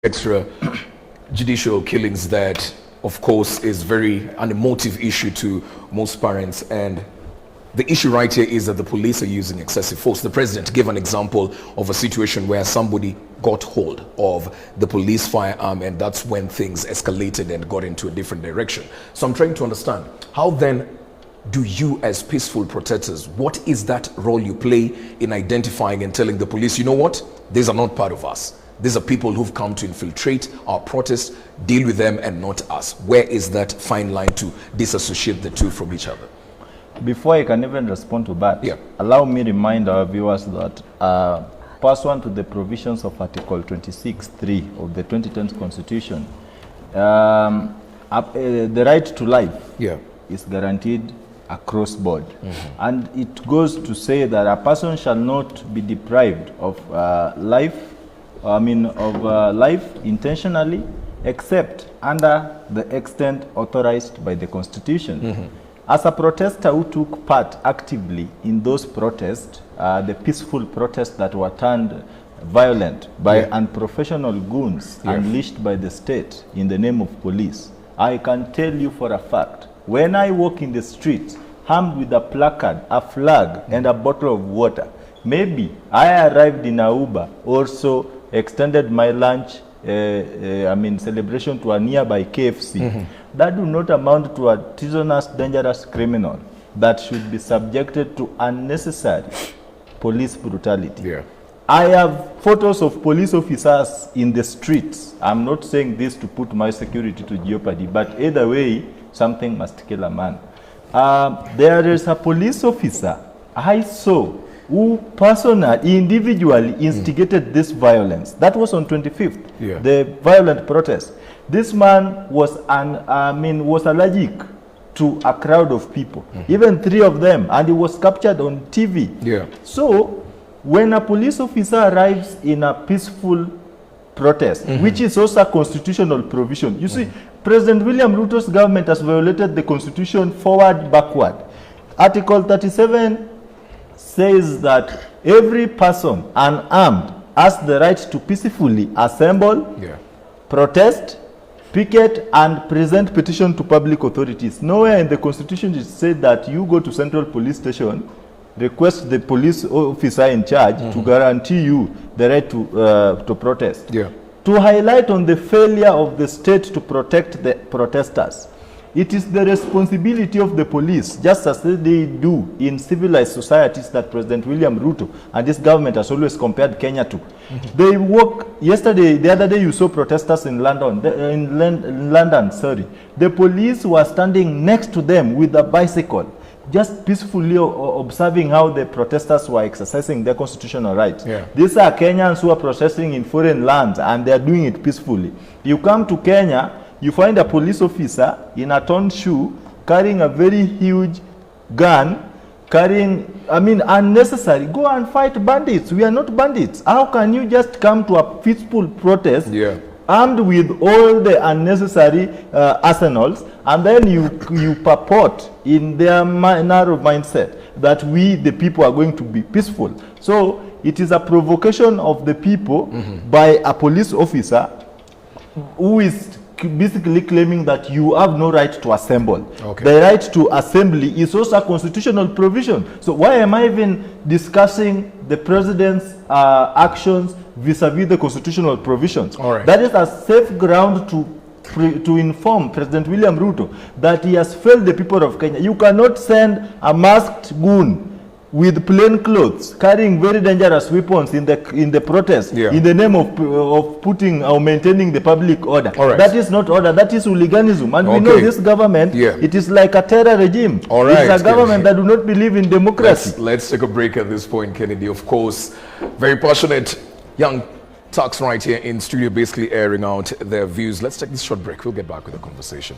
extrajudicial killings that, of course, is an emotive issue to most parents. And the issue right here is that the police are using excessive force. The president gave an example of a situation where somebody got hold of the police firearm, and that's when things escalated and got into a different direction. So I'm trying to understand, how then do you, as peaceful protesters, what is that role you play in identifying and telling the police, you know what, these are not part of us. These are people who've come to infiltrate our protests, deal with them and not us. Where is that fine line to disassociate the two from each other? Before I can even respond to that, allow me to remind our viewers that pursuant to the provisions of Article 26(3) of the 2010 Constitution, the right to life is guaranteed across board. And it goes to say that a person shall not be deprived of life intentionally, except under the extent authorized by the Constitution. As a protester who took part actively in those protests, the peaceful protests that were turned violent by unprofessional goons unleashed by the state in the name of police, I can tell you for a fact, when I walk in the streets armed with a placard, a flag, and a bottle of water, maybe I arrived in a Uber, also extended my lunch celebration to a nearby KFC, that do not amount to a treasonous, dangerous criminal that should be subjected to unnecessary police brutality. I have photos of police officers in the streets. I'm not saying this to put my security to jeopardy, but either way, something must kill a man. There is a police officer I saw who personally, individually instigated this violence. That was on 25th, the violent protest. This man was allergic to a crowd of people, even 3 of them, and he was captured on TV. So when a police officer arrives in a peaceful protest, which is also a constitutional provision, you see, President William Ruto's government has violated the Constitution forward, backward. Article 37 says that every person unarmed has the right to peacefully assemble, protest, picket, and present petition to public authorities. Nowhere in the Constitution it said that you go to Central Police Station, request the police officer in charge to guarantee you the right to protest. To highlight on the failure of the state to protect the protesters, it is the responsibility of the police, just as they do in civilized societies that President William Ruto and this government has always compared Kenya to. They work, the other day you saw protesters in London, the police were standing next to them with a bicycle, just peacefully observing how the protesters were exercising their constitutional rights. These are Kenyans who are protesting in foreign lands, and they are doing it peacefully. You come to Kenya, you find a police officer in a torn shoe carrying a very huge gun, unnecessary. Go and fight bandits. We are not bandits. How can you just come to a peaceful protest armed with all the unnecessary arsenals, and then you purport in their narrow mindset that we, the people, are going to be peaceful? So it is a provocation of the people by a police officer who is basically claiming that you have no right to assemble. The right to assembly is also a constitutional provision. So why am I even discussing the president's actions vis-a-vis the constitutional provisions? That is a safe ground to inform President William Ruto that he has failed the people of Kenya. You cannot send a masked goon with plain clothes, carrying very dangerous weapons in the protest, in the name of putting or maintaining the public order. That is not order, that is hooliganism. And we know this government, it is like a terror regime. It's a government that do not believe in democracy. Let's take a break at this point, Kennedy. Of course, very passionate young Turks right here in studio, basically airing out their views. Let's take this short break. We'll get back with the conversation.